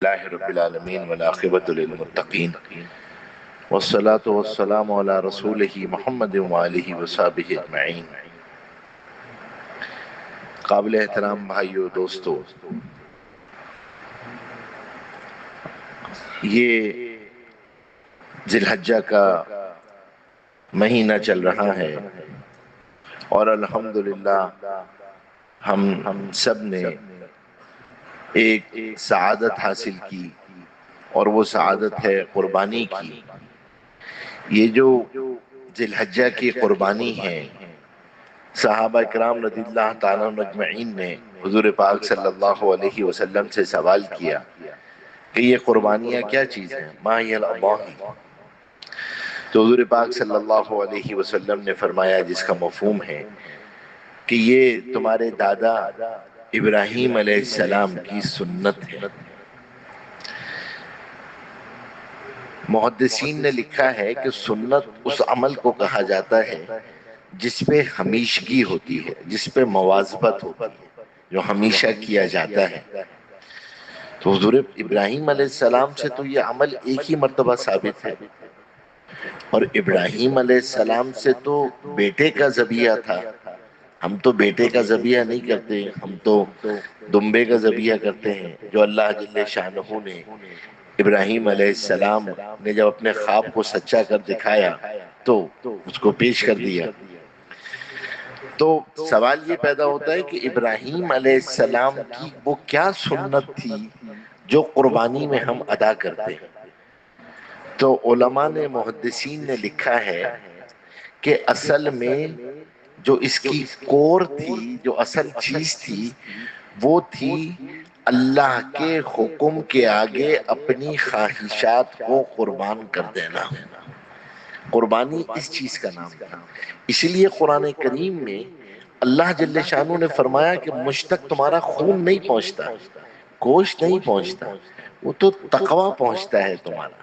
لله رب العالمين والعاقبة للمتقين والصلاة والسلام على رسوله محمد وآله وصحبه اجمعین۔ قابل احترام بھائیو دوستو، یہ ذی الحجہ کا مہینہ چل رہا ہے اور الحمدللہ ہم سب نے ایک سعادت حاصل کی، اور وہ سعادت ہے قربانی کی۔ یہ جو ذی الحجہ کی قربانی ہے، صحابہ کرام رضی اللہ تعالیٰ عنہ اجمعین نے حضور پاک صلی اللہ علیہ وسلم سے سوال کیا کہ یہ قربانیاں کیا چیز ہیں، ما ہی الاضاحی؟ تو حضور پاک صلی اللہ علیہ وسلم نے فرمایا، جس کا مفہوم ہے کہ یہ تمہارے دادا ابراہیم علیہ السلام کی سنت ہے۔ محدثین نے لکھا ہے کہ سنت اس عمل کو کہا جاتا ہے جس پہ ہمیشگی ہوتی ہے، جس پہ مواظبت ہوتی ہے، جو ہمیشہ کیا جاتا ہے۔ تو حضور ابراہیم علیہ السلام سے تو یہ عمل ایک ہی مرتبہ ثابت ہے، اور ابراہیم علیہ السلام سے تو بیٹے کا ذبیحہ تھا۔ ہم تو بیٹے کا ذبیحہ نہیں کرتے، ہم تو دمبے کا ذبیحہ کرتے ہیں، جو اللہ جل شانہ نے ابراہیم علیہ السلام نے جب اپنے خواب کو سچا کر دکھایا تو اس کو پیش کر دیا۔ تو سوال یہ پیدا ہوتا ہے کہ ابراہیم علیہ السلام کی وہ کیا سنت تھی جو قربانی میں ہم ادا کرتے ہیں؟ تو علماء نے، محدثین نے لکھا ہے کہ اصل میں جو اس کی کور تھی، جو اصل چیز تھی، وہ تھی اللہ کے حکم کے آگے اپنی خواہشات کو قربان کر دینا۔ قربانی اس چیز کا نام ہے۔ اسی لیے قرآن کریم میں اللہ جل شانہ نے فرمایا کہ مجھ تک تمہارا خون نہیں پہنچتا، گوشت نہیں پہنچتا، وہ تو تقویٰ پہنچتا ہے تمہارا،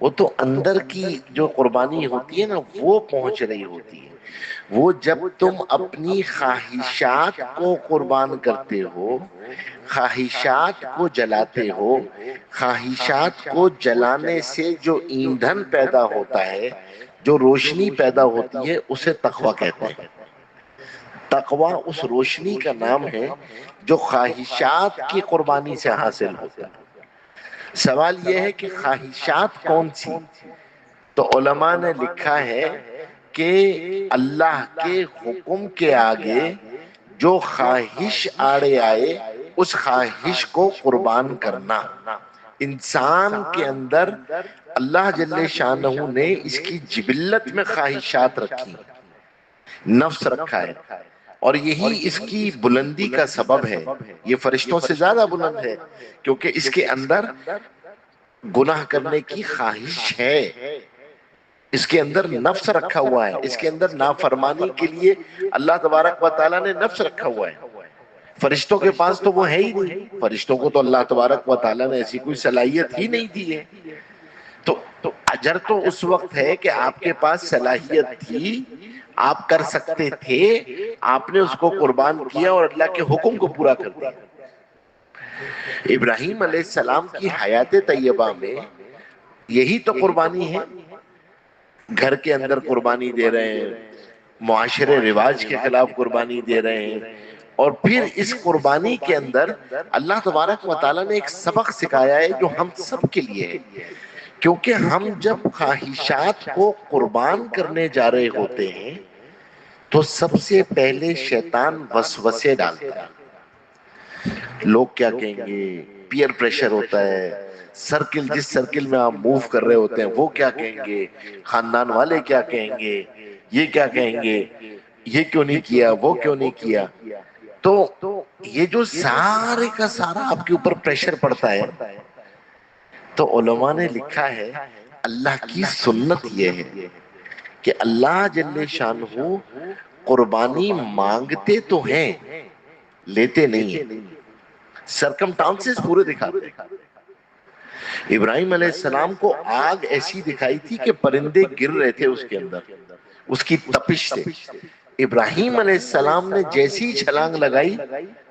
وہ تو اندر کی جو قربانی ہوتی ہے نا، وہ پہنچ رہی ہوتی ہے۔ وہ جب تم اپنی خواہشات کو قربان کرتے ہو، خواہشات کو جلاتے ہو، خواہشات کو جلانے سے جو ایندھن پیدا ہوتا ہے، جو روشنی پیدا ہوتی ہے، اسے تقویٰ کہتے ہیں۔ تقویٰ اس روشنی کا نام ہے جو خواہشات کی قربانی سے حاصل ہوتا ہے۔ سوال یہ ہے کہ خواہشات کون سی؟ تو علماء نے لکھا ہے کہ اللہ کے حکم کے آگے جو خواہش آڑے آئے، اس خواہش کو قربان کرنا۔ انسان کے اندر اللہ جل شانہ نے اس کی جبلت میں خواہشات رکھی، نفس رکھا ہے، اور یہی اس کی بلندی کا سبب ہے۔ یہ فرشتوں سے زیادہ بلند ہے کیونکہ اس کے اندر گناہ کرنے کی خواہش ہے، اس کے اندر نفس رکھا ہوا ہے، اس کے اندر نافرمانی کے لیے اللہ تبارک و تعالیٰ نے نفس رکھا ہوا ہے۔ فرشتوں کے پاس تو وہ ہے ہی نہیں، فرشتوں کو تو اللہ تبارک و تعالیٰ نے ایسی کوئی صلاحیت ہی نہیں دی ہے۔ تو اجر تو اس وقت ہے کہ آپ کے پاس صلاحیت تھی، آپ کر سکتے تھے، آپ نے اس کو قربان کیا اور اللہ کے حکم کو پورا کر دیا۔ ابراہیم علیہ السلام کی حیات طیبہ میں یہی تو قربانی ہے۔ گھر کے اندر قربانی دے رہے ہیں، معاشرے رواج کے خلاف قربانی دے رہے ہیں، اور پھر اس قربانی کے اندر اللہ تبارک و تعالیٰ نے ایک سبق سکھایا ہے جو ہم سب کے لیے ہے۔ کیونکہ ہم جب خواہشات کو قربان کرنے جا رہے ہوتے ہیں تو سب سے پہلے شیطان وسوسے ڈالتا ہے۔ لوگ کیا کہیں گے، پیئر پریشر ہوتا ہے، سرکل، جس سرکل میں آپ موو کر رہے ہوتے ہیں وہ کیا کہیں گے، خاندان والے کیا کہیں گے، یہ کیا کہیں گے، یہ کیوں نہیں کیا، وہ کیوں نہیں کیا۔ تو یہ جو سارے کا سارا آپ کے اوپر پریشر پڑتا ہے، تو علماء نے لکھا ہے اللہ کی سنت یہ ہے کہ اللہ جل شانہ قربانی مانگتے تو ہیں لیتے نہیں ہیں، سرکمٹانسز پورے دکھاتے ہیں۔ ابراہیم علیہ السلام کو آگ ایسی دکھائی تھی کہ پرندے گر رہے تھے اس کے اندر، اس کی تپش سے۔ ابراہیم علیہ السلام نے جیسی چھلانگ لگائی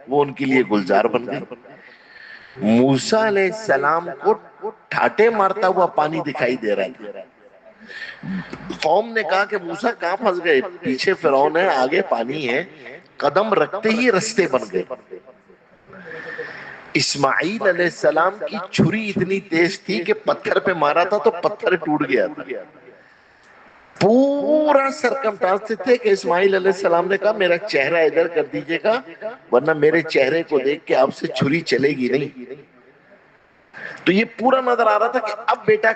وہ ان کے لیے گلزار بن گئی۔ موسیٰ علیہ السلام کو ٹھاٹے مارتا ہوا پانی دکھائی دے رہا تھا. قوم نے کہا کہ موسیٰ کہاں پھنس گئے؟ پیچھے فرعون ہے، آگے پانی ہے. قدم رکھتے ہی رستے بن گئے. اسماعیل علیہ السلام کی چھری اتنی تیز تھی کہ پتھر پہ مارا تھا تو پتھر ٹوٹ گیا تھا. پورا سرکمٹانس تھے کہ اسماعیل علیہ السلام نے کہا میرا چہرہ ادھر کر دیجئے گا ورنہ میرے چہرے کو دیکھ کے آپ سے چھری چلے گی نہیں. تو یہ پورا نظر آ رہا تھا کہ اب بیٹا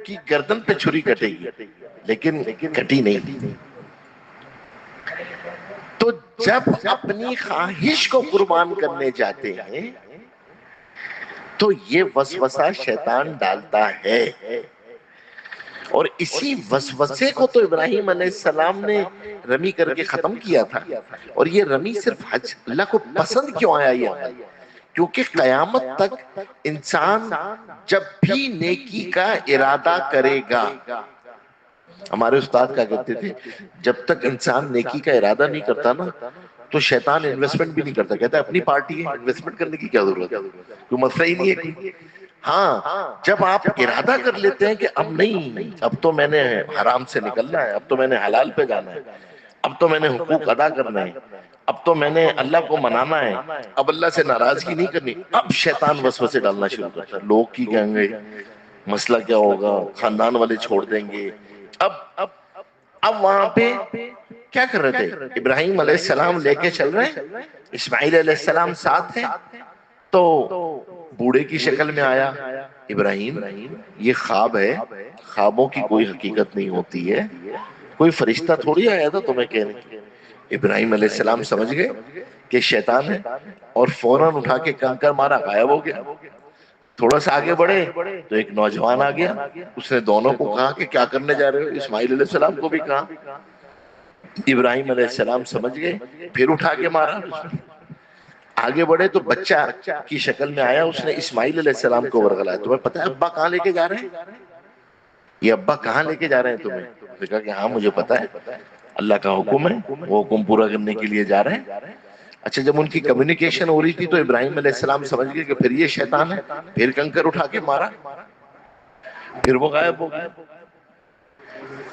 کی گردن پہ چھری کٹے گی، لیکن کٹی نہیں. تو جب اپنی خواہش کو قربان کرنے جاتے ہیں تو یہ وسوسہ شیطان ڈالتا ہے، اور اسی وسوسے کو تو ابراہیم علیہ السلام نے رمی کر کے ختم کیا تھا. اور یہ رمی صرف حج، اللہ کو پسند کیوں آیا یہ عمل؟ کیونکہ قیامت تک انسان جب بھی نیکی کا ارادہ کرے گا، ہمارے استاد کہا کرتے تھے جب تک انسان نیکی کا ارادہ نہیں کرتا نا تو شیطان انویسٹمنٹ بھی نہیں کرتا. کہتا ہے اپنی پارٹی ہے، انویسٹمنٹ کرنے کی کیا ضرورت ہے، کوئی مسئلہ ہی نہیں ہے کوئی. ہاں جب آپ ارادہ کر لیتے ہیں کہ اب نہیں، اب تو میں نے حرام سے نکلنا ہے، اب تو میں نے حلال پہ جانا ہے، اب تو میں نے حقوق ادا کرنا ہے، اب تو میں نے اللہ کو منانا ہے، اب اللہ سے ناراضگی نہیں کرنی، اب شیطان وسوسے ڈالنا شروع کرتا ہے. لوگ کی کہیں گے، مسئلہ کیا ہوگا، خاندان والے چھوڑ دیں گے. اب وہاں پہ کیا کر رہے تھے؟ ابراہیم علیہ السلام لے کے چل رہے ہیں، اسماعیل علیہ السلام ساتھ ہیں. تو بوڑھے کی شکل میں آیا ابراہیم، یہ خواب ہے، خوابوں کی کوئی حقیقت نہیں ہوتی ہے، کوئی فرشتہ تھوڑی آیا تھا تمہیں کہنے. ابراہیم علیہ السلام سمجھ گئے کہ شیطان ہے اور فوراً اٹھا کے کنکر مارا، غائب ہو گیا. تھوڑا سا آگے بڑھے تو ایک نوجوان آ گیا، اس نے دونوں کو کہا کہ کیا کرنے جا رہے ہو؟ اسماعیل علیہ السلام کو بھی کہا. ابراہیم علیہ السلام سمجھ گئے، پھر اٹھا کے مارا. آگے بڑھے تو بچہ کی شکل میں آیا، اس نے اسماعیل علیہ السلام کو ورغلایا. تمہیں پتہ ہے ابا کہاں لے کے جا رہے ہیں؟ یہ ابا کہاں لے کے جا رہے ہیں تمہیں؟ اس نے کہا کہ ہاں مجھے پتہ ہے، اللہ کا حکم ہے، وہ حکم پورا کرنے کے لیے جا رہے ہیں. اچھا جب ان کی کمیونیکیشن ہو رہی تھی تو ابراہیم علیہ السلام سمجھ گئے کہ پھر یہ شیطان ہے، پھر کنکر اٹھا کے مارا، پھر وہ غائب ہو گیا.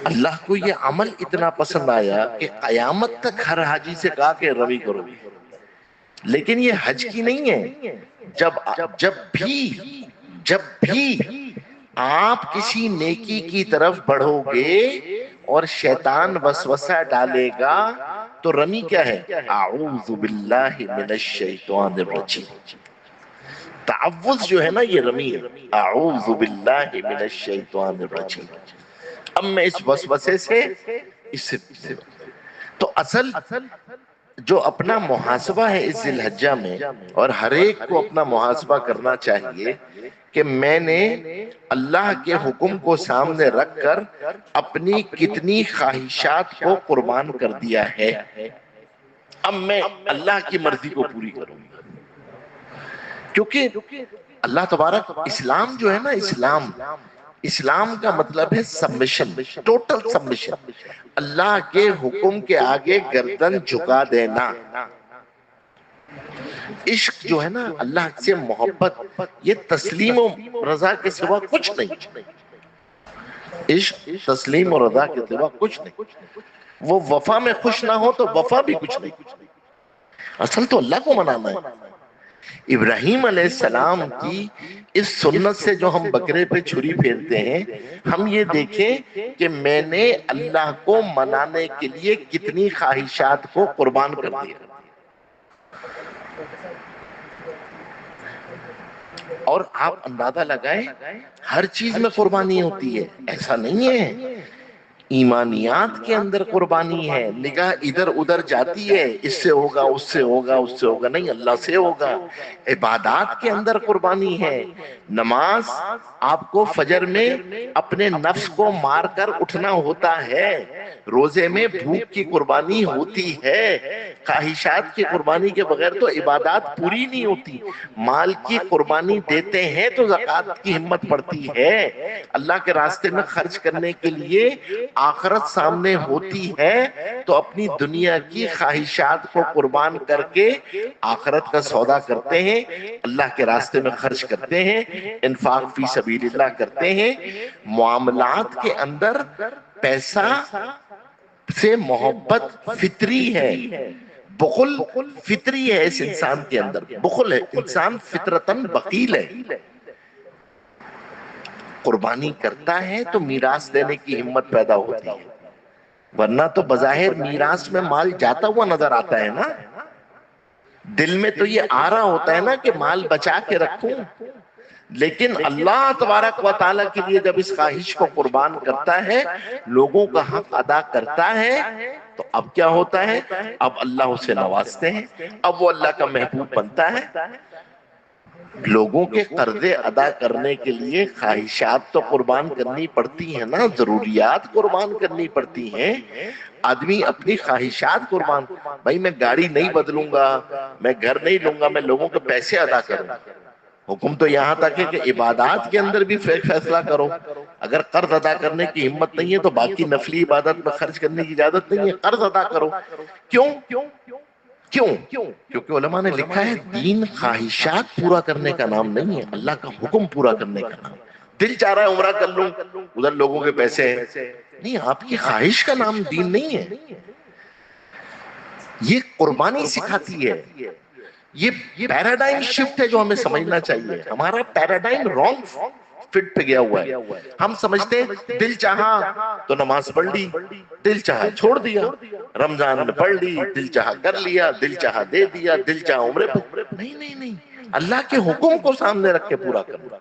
اللہ کو یہ عمل اتنا پسند آیا کہ قیامت تک ہر حاجی سے کہا کہ رمی کرو. لیکن یہ حج کی نہیں ہے. جب بھی آپ کسی نیکی کی طرف بڑھو گے اور شیطان وسوسہ ڈالے گا تو رمی کیا ہے؟ اعوذ باللہ من الشیطان الرجیم. تعوذ جو ہے نا یہ رمی ہے، اعوذ باللہ من الشیطان الرجیم. اب میں اس وسوسے سے تو اصل جو اپنا محاسبہ ہے اس ذی الحجہ میں، اور ہر ایک کو اپنا محاسبہ کرنا چاہیے کہ میں نے اللہ کے حکم کو سامنے رکھ کر اپنی کتنی خواہشات کو قربان کر دیا ہے. اب میں اللہ کی مرضی کو پوری کروں گا، کیونکہ اللہ تبارک اسلام جو ہے نا، اسلام کا مطلب ہے سبمیشن، ٹوٹل سبمیشن، اللہ کے حکم کے آگے گردن جھکا دینا. عشق جو ہے نا، اللہ سے محبت، یہ تسلیم و رضا کے سوا کچھ نہیں. عشق تسلیم و رضا کے سوا کچھ نہیں. وہ وفا میں خوش نہ ہو تو وفا بھی کچھ نہیں. اصل تو اللہ کو منانا ہے. ابراہیم علیہ السلام کی اس سنت سے جو ہم بکرے پہ چھری پھیرتے ہیں، ہم یہ دیکھیں کہ میں نے اللہ کو منانے کے لیے کتنی خواہشات کو قربان کر دیا. اور آپ اندازہ لگائیں ہر چیز میں قربانی ہوتی ہے، ایسا نہیں ہے. ایمانیات کے اندر قربانی ہے، نگاہ ادھر ادھر جاتی ہے، اس سے ہوگا اس سے ہوگا اس سے ہوگا، نہیں اللہ سے ہوگا. عبادات کے اندر قربانی ہے. نماز آپ کو فجر میں اپنے نفس کو مار کر اٹھنا ہوتا ہے، روزے میں بھوک کی قربانی ہوتی ہے. خواہشات کی قربانی کے بغیر تو عبادات پوری نہیں ہوتی. مال کی قربانی دیتے ہیں تو زکوٰۃ کی ہمت پڑتی ہے. اللہ کے راستے میں خرچ کرنے کے لیے آخرت سامنے ہوتی ہے تو اپنی دنیا کی خواہشات کو قربان کر کے آخرت کا سودا کرتے ہیں، اللہ کے راستے میں خرچ کرتے ہیں، انفاق فی سبیل اللہ کرتے ہیں۔ معاملات کے اندر پیسہ سے محبت فطری ہے، بخل فطری ہے، اس انسان کے اندر بخل ہے، انسان فطرتاً بخیل ہے۔ قربانی کرتا ہے تو میراث دینے کی ہمت پیدا ہوتی ہے، ورنہ تو بظاہر میراث میں مال جاتا ہوا نظر آتا ہے نا، دل میں تو یہ آ رہا ہوتا ہے نا کہ مال بچا کے رکھوں، لیکن اللہ تبارک و تعالیٰ کے لیے جب اس خواہش کو قربان کرتا ہے، لوگوں کا حق ادا کرتا ہے، تو اب کیا ہوتا ہے؟ اب اللہ اسے نوازتے ہیں، اب وہ اللہ کا محبوب بنتا ہے۔ لوگوں کے قرضے ادا کرنے کے لیے خواہشات تو قربان کرنی پڑتی ہیں نا، ضروریات قربان کرنی پڑتی ہیں۔ آدمی اپنی خواہشات قربان، بھائی میں گاڑی نہیں بدلوں گا، میں گھر نہیں لوں گا، میں لوگوں کے پیسے ادا کروں گا۔ حکم تو یہاں تک ہے کہ عبادات کے اندر بھی فیصلہ کرو، اگر قرض ادا کرنے کی ہمت نہیں ہے تو باقی نفلی عبادت میں خرچ کرنے کی اجازت نہیں ہے، قرض ادا کرو۔ کیوں؟ کیونکہ علماء نے لکھا ہے دین خواہشات پورا کرنے کا نام نہیں ہے، اللہ کا حکم پورا کرنے کا نام۔ دل چاہ رہا ہے عمرہ کر لوں، ادھر لوگوں کے پیسے ہیں، نہیں، آپ کی خواہش کا نام دین نہیں ہے، یہ قربانی سکھاتی ہے۔ یہ پیراڈائم شفٹ ہے جو ہمیں سمجھنا چاہیے، ہمارا پیراڈائم رانگ فٹ پہ گیا ہوا ہے۔ ہم سمجھتے ہیں دل چاہا تو نماز پڑھ لی، دل چاہا چھوڑ دیا، رمضان میں پڑھ لی، دل چاہا کر لیا، دل چاہا دے دیا، دل چاہا عمرے پہ، نہیں نہیں نہیں، اللہ کے حکم کو سامنے رکھ کے پورا کرنا۔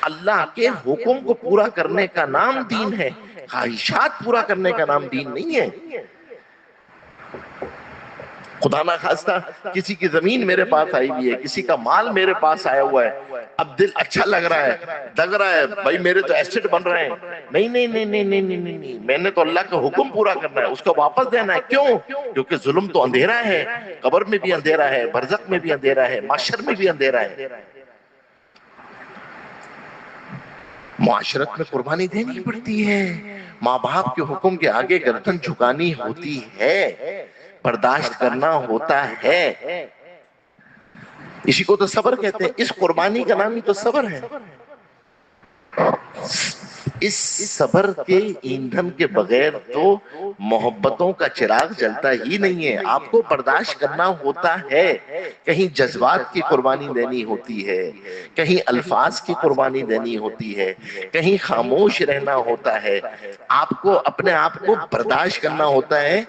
اللہ کے حکم کو پورا کرنے کا نام دین ہے، خواہشات پورا کرنے کا نام دین نہیں ہے۔ خدا نہ خواستہ کسی کی زمین میرے پاس آئی ہوئی ہے، کسی کا مال میرے پاس آیا ہوا ہے، اب دل اچھا لگ رہا ہے، دگ رہا ہے، بھائی میرے تو ایسٹ بن رہے ہیں، نہیں نہیں نہیں نہیں نہیں نہیں نہیں، میں نے تو اللہ کا حکم پورا کرنا ہے، اس کو واپس دینا ہے۔ کیوں؟ کیونکہ ظلم تو اندھیرا ہے، قبر میں بھی اندھیرا ہے، برزخ میں بھی اندھیرا ہے، معاشر میں بھی اندھیرا ہے۔ معاشرت میں قربانی دینی پڑتی ہے، ماں باپ کے حکم کے آگے گردن جھکانی ہوتی ہے، برداشت کرنا ہوتا ہے، اسی کو تو صبر کہتے ہیں، اس قربانی کا نام ہی تو صبر ہے۔ اس صبر کے ایندھن کے بغیر تو محبتوں کا چراغ جلتا ہی نہیں ہے۔ آپ کو برداشت کرنا ہوتا ہے، کہیں جذبات کی قربانی دینی ہوتی ہے، کہیں الفاظ کی قربانی دینی ہوتی ہے، کہیں خاموش رہنا ہوتا ہے، آپ کو اپنے آپ کو برداشت کرنا ہوتا ہے،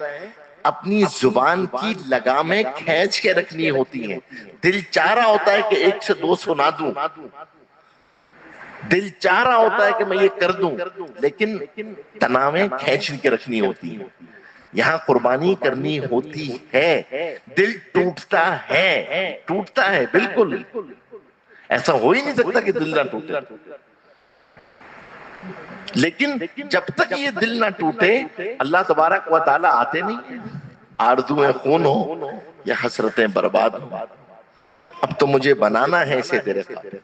اپنی زبان کی لگامیں کھینچ کے رکھنی ہوتی ہیں۔ دل چاہ رہا ہوتا ہے کہ ایک سے دو سنا دوں، دل چاہ رہا ہوتا ہے کہ میں یہ کر دوں، لیکن تناویں کھینچ کے رکھنی ہوتی ہیں۔ یہاں قربانی کرنی ہوتی ہے، دل ٹوٹتا ہے بالکل، ایسا ہو ہی نہیں سکتا کہ دل نہ ٹوٹے، لیکن جب تک یہ دل نہ ٹوٹے اللہ تبارک و تعالیٰ آتے نہیں۔ آرزویں خون ہو یا حسرتیں برباد ہو، اب تو مجھے بنانا ہے اسے تیرے خاطر۔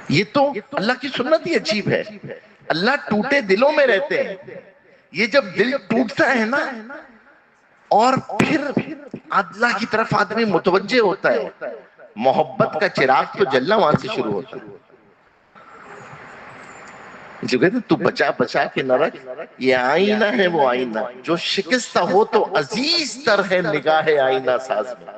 یہ تو اللہ کی سنت ہی عجیب ہے، اللہ ٹوٹے دلوں میں رہتے ہیں۔ یہ جب دل ٹوٹتا ہے نا اور پھر اللہ کی طرف آدمی متوجہ ہوتا ہے، محبت کا چراغ تو جلنا وہاں سے شروع ہوتا ہے۔ جو کہتے ہیں تو بچا بچا کے نہ رکھ، یہ آئینہ ہے وہ آئینہ، جو شکستہ ہو تو عزیز تر ہے نگاہ آئینہ ساز میں۔